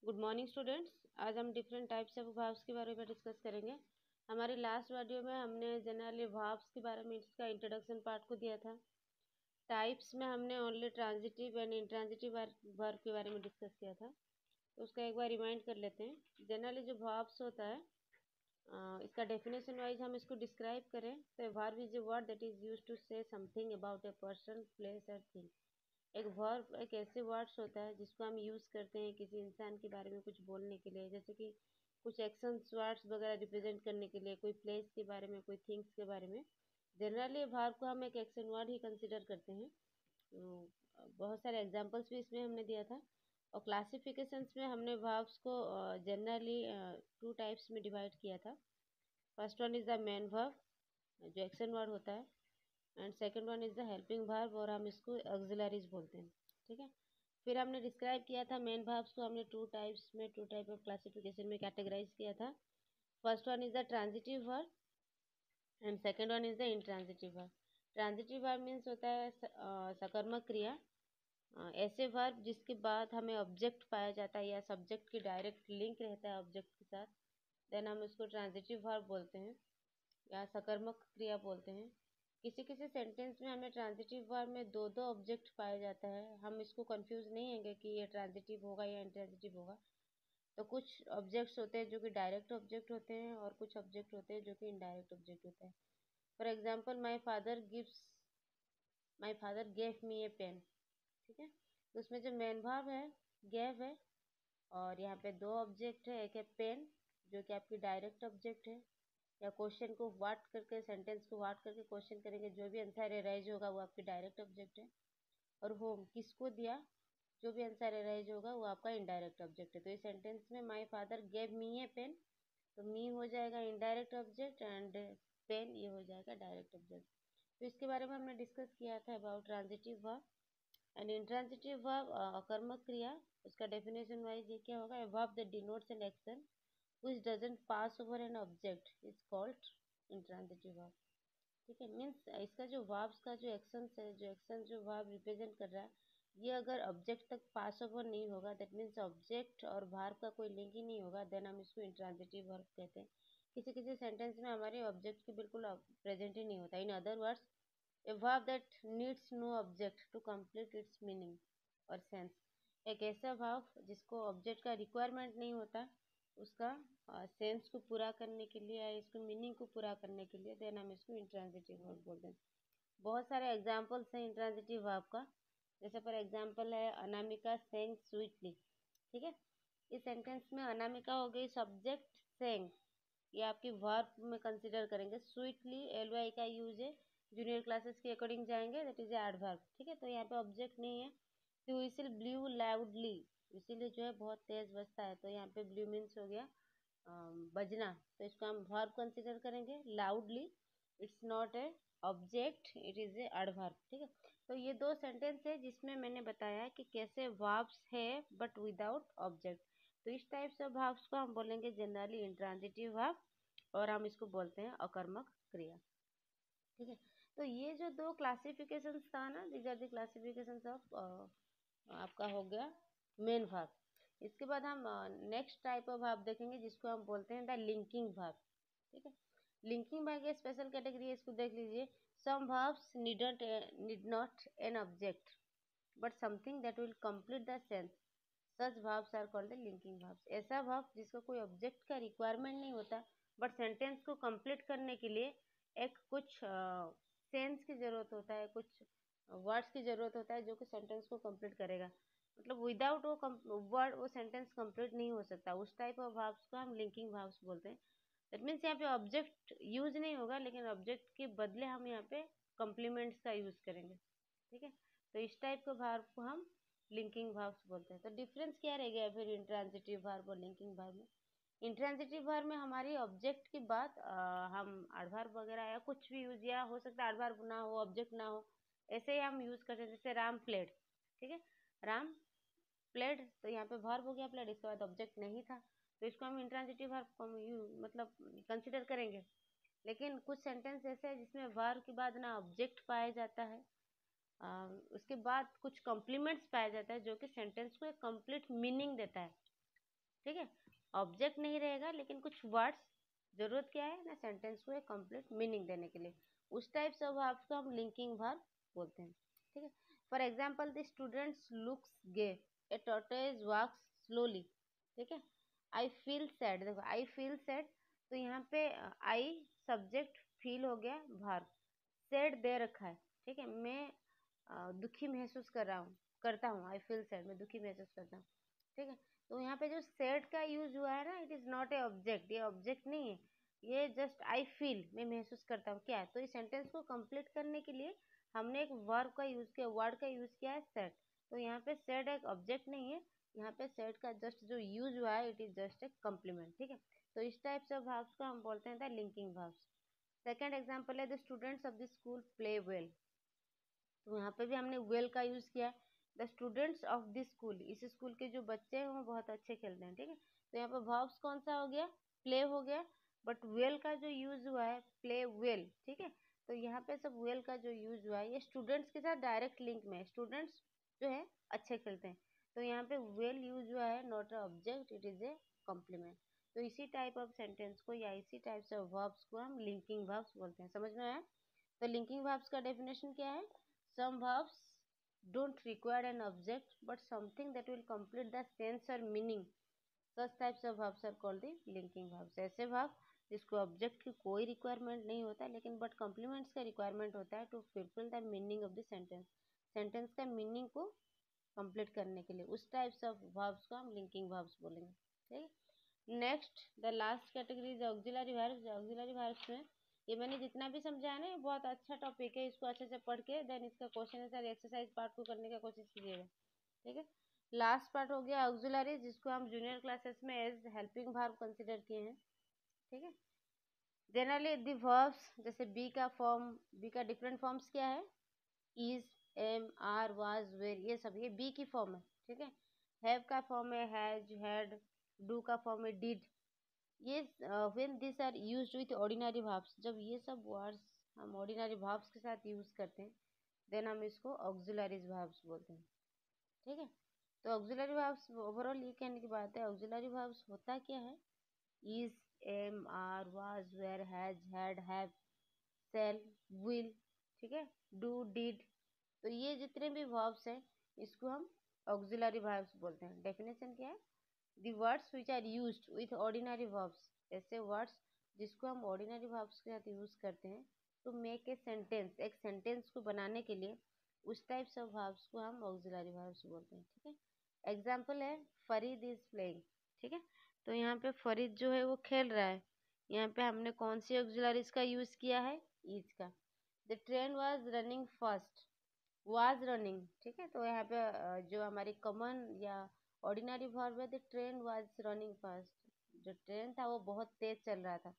Good morning students. आज हम different types of verbs के बारे में डिस्कस करेंगे। हमारी लास्ट वीडियो में हमने जनरली वर्ब्स के बारे में इसका इंट्रोडक्शन पार्ट को दिया था। टाइप्स में हमने only transitive and intransitive verb के बारे में डिस्कस किया था, तो उसका एक बार रिमाइंड कर लेते हैं। जनरली जो वर्ब्स होता है, इसका डेफिनेशन वाइज हम इसको डिस्क्राइब करें तो verb is a word that is used to say something about a person, place और थिंग। एक वर्ब एक ऐसे वर्ड्स होता है जिसको हम यूज़ करते हैं किसी इंसान के बारे में कुछ बोलने के लिए, जैसे कि कुछ एक्शंस वर्ड्स वगैरह रिप्रेजेंट करने के लिए, कोई प्लेस के बारे में, कोई थिंग्स के बारे में। जनरली वर्ब को हम एक एक्शन वर्ड ही कंसिडर करते हैं। तो बहुत सारे एग्जांपल्स भी इसमें हमने दिया था। और क्लासिफिकेशंस में हमने वर्ब्स को जनरली टू टाइप्स में डिवाइड किया था। First one is the main verb, जो एक्शन वर्ड होता है, and second one is the helping verb, और हम इसको ऑक्सिलरीज बोलते हैं। ठीक है। फिर हमने डिस्क्राइब किया था मेन वर्ब्स को हमने टू टाइप ऑफ क्लासिफिकेशन में कैटेगराइज किया था। First one is the transitive verb and second one is the intransitive verb. Transitive verb means होता है सकर्मक क्रिया, ऐसे वर्ब जिसके बाद हमें ऑब्जेक्ट पाया जाता है या सब्जेक्ट की डायरेक्ट लिंक रहता है ऑब्जेक्ट के साथ, देन हम इसको ट्रांजिटिव वर्ब बोलते हैं या सकर्मक क्रिया बोलते हैं। किसी किसी सेंटेंस में हमें ट्रांजिटिव वर्ब में दो दो ऑब्जेक्ट पाया जाता है, हम इसको कंफ्यूज नहीं होंगे कि ये ट्रांजिटिव होगा या इंट्रांजिटिव होगा। तो कुछ ऑब्जेक्ट्स होते हैं जो कि डायरेक्ट ऑब्जेक्ट होते हैं और कुछ ऑब्जेक्ट होते हैं जो कि इनडायरेक्ट ऑब्जेक्ट होते हैं। For example, my father gave me a pen. ठीक है। तो उसमें जो मेन वर्ब है गेव है, और यहाँ पे दो ऑब्जेक्ट है, एक है पेन जो कि आपकी डायरेक्ट ऑब्जेक्ट है, या क्वेश्चन को वाट करके, सेंटेंस को वाट करके क्वेश्चन करेंगे, जो भी आंसर अराइज होगा वो आपकी डायरेक्ट ऑब्जेक्ट है। और होम किसको दिया, जो भी आंसर अराइज होगा वो आपका इनडायरेक्ट ऑब्जेक्ट है। तो इस सेंटेंस में my father gave me a pen, तो मी हो जाएगा इनडायरेक्ट ऑब्जेक्ट एंड पेन ये हो जाएगा डायरेक्ट ऑब्जेक्ट। तो इसके बारे में हमने डिस्कस किया था about transitive verb and intransitive verb, अकर्मक क्रिया। उसका डेफिनेशन वाइज ये क्या होगा, a verb that denotes an action which doesn't pass over an object is called intransitive verb। ठीक है। मीन्स इसका जो verbs का जो एक्शंस है, जो एक्शन जो verb रिप्रेजेंट कर रहा है, ये अगर ऑब्जेक्ट तक पास ओवर नहीं होगा, दैट मीन्स ऑब्जेक्ट और verb का कोई लिंक ही नहीं होगा, देन हम इसको इंट्रांजिटिव वर्ब कहते हैं। किसी किसी सेंटेंस में हमारे ऑब्जेक्ट की बिल्कुल प्रेजेंट ही नहीं होता। In other words, a verb that needs no object to complete its meaning और सेंस। एक ऐसा भाव जिसको ऑब्जेक्ट का रिक्वायरमेंट नहीं होता उसका सेंस को पूरा करने के लिए या इसको मीनिंग को पूरा करने के लिए, देन हम इसको इंट्रांजिटिव वर्ब बोलते हैं। बहुत सारे एग्जांपल्स हैं इंट्रांजिटिव वर्ब का। जैसे फॉर एग्जांपल है अनामिका सेंग स्वीटली। ठीक है। इस सेंटेंस में अनामिका हो गई सब्जेक्ट, सेंग ये आपकी वर्ब में कंसिडर करेंगे। स्वीटली एलवाई का यूज है, जूनियर क्लासेस के अकॉर्डिंग जाएंगे, दैट इज एडवर्ब। ठीक है। तो यहाँ पे ऑब्जेक्ट नहीं है। तो व्हिसिल ब्लू लाउडली, इसीलिए जो है बहुत तेज बजता है, तो यहाँ पे ब्लू मीन्स हो गया बजना, तो इसको हम वर्ब कंसिडर करेंगे। Loudly it's not a object, it is A adverb. ठीक है। तो ये दो सेंटेंस है जिसमें मैंने बताया कि कैसे वर्ब्स है बट विदाउट ऑब्जेक्ट। तो इस टाइप से वर्ब्स को हम बोलेंगे जनरली इंट्रांजिटिव वर्ब, और हम इसको बोलते हैं अकर्मक क्रिया। ठीक है। तो ये जो दो क्लासिफिकेशन था ना, these are the classification of आपका हो गया मेन वर्ब। इसके बाद हम नेक्स्ट टाइप ऑफ वर्ब देखेंगे जिसको हम बोलते हैं द लिंकिंग वर्ब। ठीक है। लिंकिंग वर्ब की स्पेशल कैटेगरी है, इसको देख लीजिए। Some verbs need not an object but something that will complete the sense, such verbs are called the linking verbs. ऐसा वर्ब जिसको कोई ऑब्जेक्ट का रिक्वायरमेंट नहीं होता बट सेंटेंस को कंप्लीट करने के लिए एक कुछ सेंस की जरूरत होता है, कुछ वर्ड्स की जरूरत होता है जो कि सेंटेंस को कंप्लीट करेगा। मतलब विदाउट वो वर्ड वो सेंटेंस कंप्लीट नहीं हो सकता। उस टाइप ऑफ वर्ब्स को हम लिंकिंग वर्ब्स बोलते हैं। दैट मीन्स यहाँ पे ऑब्जेक्ट यूज नहीं होगा, लेकिन ऑब्जेक्ट के बदले हम यहाँ पे कॉम्प्लीमेंट्स का यूज करेंगे। ठीक है। तो इस टाइप के वर्ब को हम लिंकिंग वर्ब्स बोलते हैं। तो डिफरेंस क्या रह गया फिर इंट्रांजिटिव वर्ब और लिंकिंग वर्ब में? इंट्रांजिटिव वर्ब में हमारी ऑब्जेक्ट की बात हम एडवर्ब वगैरह या कुछ भी यूज, या हो सकता है एडवर्ब ना हो, ऑब्जेक्ट ना हो, ऐसे ही हम यूज करते हैं। जैसे राम प्लेड। ठीक है। राम प्लेड, तो यहाँ पे वर्ब हो गया प्लेड, इसके बाद ऑब्जेक्ट नहीं था, तो इसको हम इंट्रांजिटिव वर्ब मतलब कंसिडर करेंगे। लेकिन कुछ सेंटेंस ऐसे है जिसमें वर्ब के बाद ना ऑब्जेक्ट पाया जाता है, उसके बाद कुछ कॉम्प्लीमेंट्स पाया जाता है जो कि सेंटेंस को एक कंप्लीट मीनिंग देता है। ठीक है, ऑब्जेक्ट नहीं रहेगा लेकिन कुछ वर्ड्स जरूरत क्या है ना, सेंटेंस को एक कंप्लीट मीनिंग देने के लिए, उस टाइप से वर्ब को हम लिंकिंग वर्ब बोलते हैं। ठीक है, for example the students looks gay, a tortoise walks slowly. ठीक है, आई फील सैड, देखो आई फील सैड, तो यहाँ पे आई सब्जेक्ट, फील हो गया वर्ब, सैड दे रखा है। ठीक है, मैं दुखी महसूस करता हूँ, आई फील सैड, मैं दुखी महसूस करता हूँ। ठीक है, तो यहाँ पे जो सैड का यूज हुआ है ना, it is not a object, ये ऑब्जेक्ट नहीं है, ये जस्ट आई फील, मैं महसूस करता हूँ क्या है। तो इस सेंटेंस को कंप्लीट करने के लिए हमने एक वर्ब का यूज किया, वर्ड का यूज किया है सैड। तो यहाँ पे सैड एक ऑब्जेक्ट नहीं है, यहाँ पे सैड का जस्ट जो यूज हुआ है, it is just a complement. ठीक है, तो इस टाइप से वर्ब्स को हम बोलते हैं the linking verbs. Second example है the students of the school play well, तो यहाँ पे भी हमने वेल का यूज किया है। The students of this school, इस स्कूल के जो बच्चे हैं वो बहुत अच्छे खेलते हैं। ठीक है, तो यहाँ पे वर्ब्स कौन सा हो गया, प्ले हो गया, बट वेल का जो यूज हुआ है प्ले वेल। ठीक है, तो यहाँ पे सब वेल का जो यूज हुआ है ये स्टूडेंट्स के साथ डायरेक्ट लिंक में है, स्टूडेंट्स जो है अच्छे खेलते हैं, तो यहाँ पे वेल यूज हुआ है, not a object, it is a complement. तो इसी टाइप ऑफ सेंटेंस को या इसी टाइप से वर्ब्स को हम लिंकिंग वर्ब्स बोलते हैं। समझ में आया? तो लिंकिंग वर्ब्स का डेफिनेशन क्या है? Some verbs don't require an object but something that will complete the sense or meaning. Such types of verbs are called the linking verbs. ऐसे verb जिसको ऑब्जेक्ट की कोई रिक्वायरमेंट नहीं होता लेकिन बट कॉम्प्लीमेंट्स का रिक्वायरमेंट होता है to fulfil the meaning of the sentence, sentence का मीनिंग को कंप्लीट करने के लिए, उस टाइप्स ऑफ वर्ब्स को हम लिंकिंग वर्ब्स बोलेंगे। ठीक है, next the last category is auxiliary verbs. Auxiliary verbs में ये मैंने जितना भी समझाया ना, ये बहुत अच्छा टॉपिक है, इसको अच्छे से पढ़ के देन इसका क्वेश्चन आंसर एक्सरसाइज पार्ट को करने का कोशिश कीजिएगा। ठीक है, लास्ट पार्ट हो गया ऑक्सिलरी, जिसको हम जूनियर क्लासेस में एज हेल्पिंग वर्ब कंसिडर किए हैं। ठीक है, जनरली द वर्ब्स जैसे बी का फॉर्म, बी का डिफरेंट फॉर्म्स क्या है, is, am, are, was, were, ये सब ये बी की फॉर्म है। ठीक है, हैव का फॉर्म है हैज, हैड, डू का फॉर्म है डिड। ये when this are used with ordinary verbs, जब ये सब वर्ड्स हम ऑर्डिनरी वर्ब्स के साथ यूज करते हैं देन हम इसको ऑक्सिलरी वर्ब्स बोलते हैं। ठीक है, तो ऑक्सिलरी वर्ब्स ओवरऑल ये कहने की बात है, ऑक्सिलरी वर्ब्स होता क्या है, is, am, are, was, were, has, had, have, shall, will. ठीक है, डू, डिड, तो ये जितने भी वर्ब्स हैं इसको हम ऑक्सिलरी वर्ब्स बोलते हैं। डेफिनेशन क्या है, the words which are used with ordinary verbs, ऐसे वर्ड्स जिसको हम ऑर्डिनरी वर्ब्स के साथ यूज करते हैं टू मेक ए सेंटेंस, एक सेंटेंस को बनाने के लिए, उस टाइप्स ऑफ वर्ब्स को हम ऑक्सिलरी वर्ब्स बोलते हैं। ठीक है, एग्जाम्पल है फरीद इज प्लेइंग। ठीक है, तो यहाँ पे फरीद जो है वो खेल रहा है, यहाँ पे हमने कौन सी ऑक्सिलरीज का यूज किया है, इज का। The train was running fast, was running. ठीक है, तो यहाँ पे जो हमारी कॉमन या ऑर्डिनरी वर्ब है, the train was running fast, जो ट्रेन था वो बहुत तेज चल रहा था।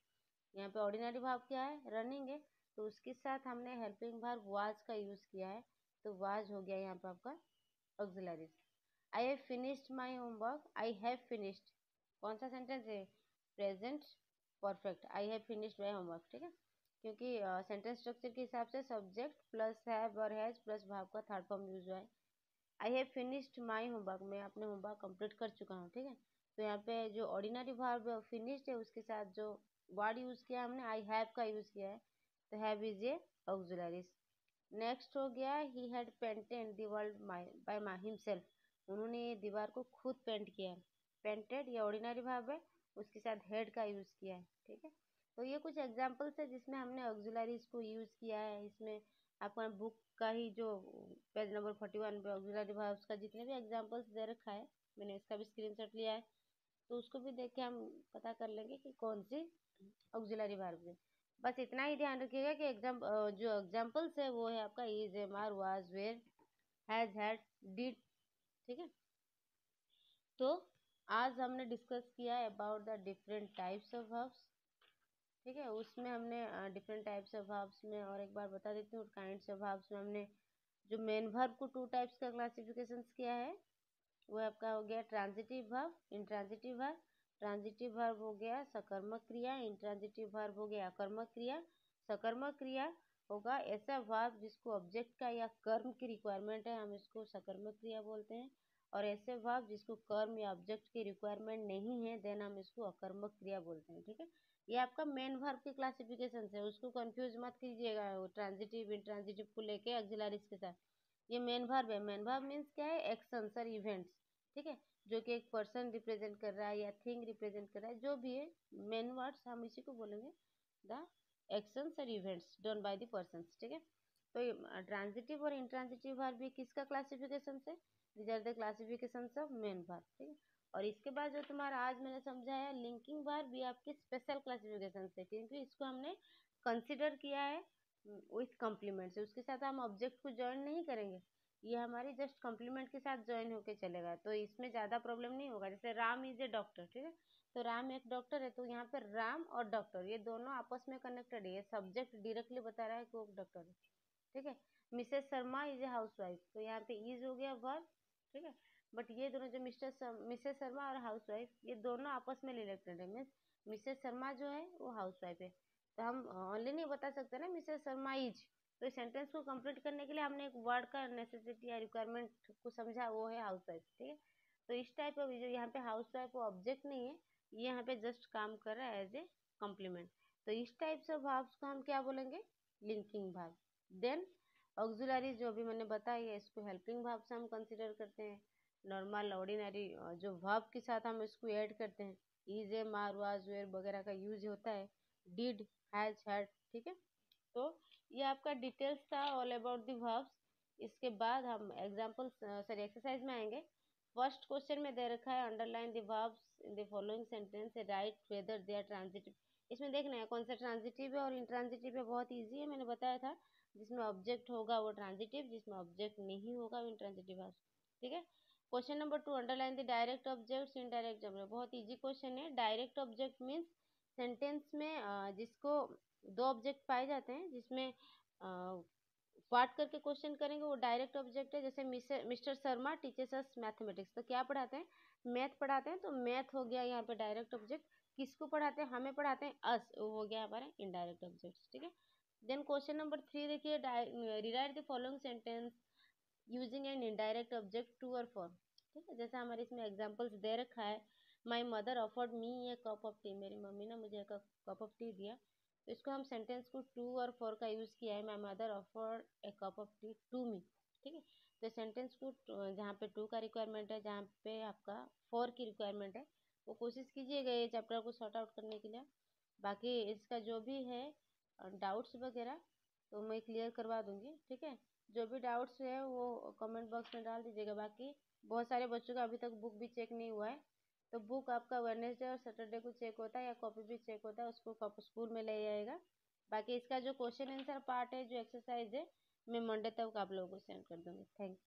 यहाँ पे ऑर्डिनरी वर्ब क्या है, रनिंग है, तो उसके साथ हमने हेल्पिंग वर्ब वाज का यूज किया है, तो वाज हो गया यहाँ पे आपका auxiliaries. I have finished my homework, I have finished कौन सा सेंटेंस है, present perfect, I have finished my homework. ठीक है, क्योंकि सेंटेंस स्ट्रक्चर के हिसाब से सब्जेक्ट प्लस हैव और हैज प्लस वर्ब का थर्ड फॉर्म यूज हुआ है। I have finished my homework, मैं अपने होमवर्क कंप्लीट कर चुका हूँ। ठीक है, तो यहाँ पे जो ऑर्डिनरी वर्ब फिनिश्ड है उसके साथ जो वर्ड यूज किया हमने, आई हैव का यूज किया है, तो have is a auxiliaries. Next हो गया he had painted the world by himself, उन्होंने ये दीवार को खुद पेंट किया है। पेंटेड ये ऑर्डिनरी वर्ब है, उसके साथ हेड का यूज किया है। ठीक है, तो ये कुछ एग्जांपल्स है जिसमें हमने ऑक्सिलरीज को यूज किया है। इसमें आपका बुक का ही जो पेज नंबर 41 पे ऑक्सिलरी वर्ब्स का जितने भी एग्जांपल्स दे रखा है, मैंने इसका भी स्क्रीनशॉट लिया है, तो उसको भी देख के हम पता कर लेंगे कि कौन सी ऑक्सिलरी वर्ब है। बस इतना ही ध्यान रखिएगा कि जो एग्जांपल्स है वो है आपका is, am, are, was, were, has, had, did. ठीक है, तो आज हमने डिस्कस किया है about the different types of verbs. ठीक है, उसमें हमने डिफरेंट टाइप्स ऑफ वर्ब्स में और एक बार बता देती हूँ काइंड्स ऑफ वर्ब्स में हमने जो मेन वर्ब को टू टाइप्स का क्लासिफिकेशन किया है, वो आपका हो गया transitive verb, intransitive verb. Transitive verb हो गया सकर्मक क्रिया, इंट्रांजिटिव वर्ब हो गया अकर्मक क्रिया। सकर्मक क्रिया होगा ऐसा वर्ब जिसको ऑब्जेक्ट का या कर्म की रिक्वायरमेंट है, हम इसको सकर्मक क्रिया बोलते हैं। और ऐसे वर्ब जिसको कर्म या ऑब्जेक्ट की रिक्वायरमेंट नहीं है देन हम इसको अकर्मक क्रिया बोलते हैं। ठीक है, ये आपका मेन वर्ब की क्लासिफिकेशन है, उसको कंफ्यूज मत कीजिएगा वो ट्रांजिटिव इंट्रांजिटिव को लेके ऑक्सिलरीज के साथ। ये मेन वर्ब है। मेन वर्ब मीन्स क्या है, एक्शंस और इवेंट्स। ठीक है, जो कि एक पर्सन रिप्रेजेंट कर रहा है या थिंग रिप्रेजेंट कर रहा है, जो भी है मेन वर्ड्स हम इसी को बोलेंगे द एक्शंस और events done by the persons. ठीक है, तो ट्रांजिटिव और इंट्रांजिटिव वर्ब भी किसका क्लासिफिकेशन से, these are the classification of main verb. ठीक है, और इसके बाद जो तुम्हारा आज मैंने समझाया लिंकिंग वर्ब भी आपकी स्पेशल क्लासिफिकेशन से, क्योंकि इसको हमने कंसिडर किया है विथ कॉम्प्लीमेंट से, उसके साथ हम ऑब्जेक्ट को ज्वाइन नहीं करेंगे, ये हमारी जस्ट कॉम्प्लीमेंट के साथ ज्वाइन होके चलेगा, तो इसमें ज़्यादा प्रॉब्लम नहीं होगा। जैसे राम इज ए डॉक्टर, ठीक है, तो राम एक डॉक्टर है, तो यहाँ पर राम और डॉक्टर ये दोनों आपस में कनेक्टेड है, ये सब्जेक्ट डायरेक्टली बता रहा है कि वो डॉक्टर है। ठीक है, Mrs Sharma is a house wife, तो यहाँ पे इज हो गया वर्ब। ठीक है, बट ये दोनों जो मिसेस शर्मा और हाउस वाइफ ये दोनों आपस में रिलेटेड है, मीन्स मिसेस शर्मा जो है वो हाउस वाइफ है, तो हम ओनली नहीं बता सकते ना मिसेस शर्मा इज, तो इस सेंटेंस को कंप्लीट करने के लिए हमने एक वर्ड का नेसेसिटी या रिक्वायरमेंट को समझा, वो है हाउस वाइफ। ठीक है, तो इस टाइप ऑफ जो यहाँ पे हाउस वाइफ वो ऑब्जेक्ट नहीं है, ये यहाँ पे जस्ट काम कर रहा है एज ए कॉम्प्लीमेंट, तो इस टाइप ऑफ वर्ब्स को हम क्या बोलेंगे, लिंकिंग वर्ब। देन ऑक्सिलरी जो भी मैंने बताया इसको हेल्पिंग वर्ब से हम कंसिडर करते हैं। नॉर्मल ऑर्डिनरी जो वर्ब के साथ हम इसको ऐड करते हैं, इज ए मार वाज वेयर वगैरह का यूज होता है, डिड हैज हैड। ठीक है, तो ये आपका डिटेल्स था ऑल अबाउट द वर्ब्स। इसके बाद हम एग्जाम्पल सॉरी एक्सरसाइज में आएंगे। फर्स्ट क्वेश्चन में दे रखा है underline the verbs in the following sentence, write whether they are transitive. इसमें देखना है कौन सा ट्रांजिटिव है और इंट्रांजिटिव है, बहुत ईजी है, मैंने बताया था। जिसमें ऑब्जेक्ट होगा वो ट्रांजिटिव, जिसमें ऑब्जेक्ट नहीं होगा वो इंट्रांजिटिव वर्ब। ठीक है, question number 2 underline the direct objects indirect object, बहुत इजी क्वेश्चन है। डायरेक्ट ऑब्जेक्ट मीन्स सेंटेंस में जिसको दो ऑब्जेक्ट पाए जाते हैं, जिसमें पार्ट करके क्वेश्चन करेंगे वो डायरेक्ट ऑब्जेक्ट है। जैसे मिस्टर शर्मा टीचर्स अस मैथमेटिक्स, तो क्या पढ़ाते हैं, मैथ पढ़ाते हैं, तो मैथ हो गया यहाँ पे डायरेक्ट ऑब्जेक्ट। किसको पढ़ाते हैं, हमें पढ़ाते हैं, अस, वो हो गया हमारा इनडायरेक्ट ऑब्जेक्ट। ठीक है, देन क्वेश्चन नंबर 3 देखिए, rewrite the following sentence using an indirect object to और फॉर। ठीक है, जैसा हमारे इसमें एग्जांपल्स दे रखा है, my mother offered me a cup of tea, मेरी मम्मी ने मुझे एक कप ऑफ टी दिया, तो इसको हम सेंटेंस को टू और फॉर का यूज़ किया है, my mother offered a cup of tea to me. ठीक है, तो सेंटेंस को जहाँ पे टू का रिक्वायरमेंट है, जहाँ पे आपका फॉर की रिक्वायरमेंट है, वो कोशिश कीजिएगा ये चैप्टर को सॉर्ट आउट करने के लिए। बाकी इसका जो भी है डाउट्स वगैरह तो मैं क्लियर करवा दूंगी। ठीक है, जो भी डाउट्स है वो कमेंट बॉक्स में डाल दीजिएगा। बाकी बहुत सारे बच्चों का अभी तक बुक भी चेक नहीं हुआ है, तो बुक आपका वेडनेसडे और सैटरडे को चेक होता है, या कॉपी भी चेक होता है, उसको स्कूल में ले जाएगा। बाकी इसका जो क्वेश्चन आंसर पार्ट है, जो एक्सरसाइज है, मैं मंडे तक आप लोगों को सेंड कर दूंगी। Thank you.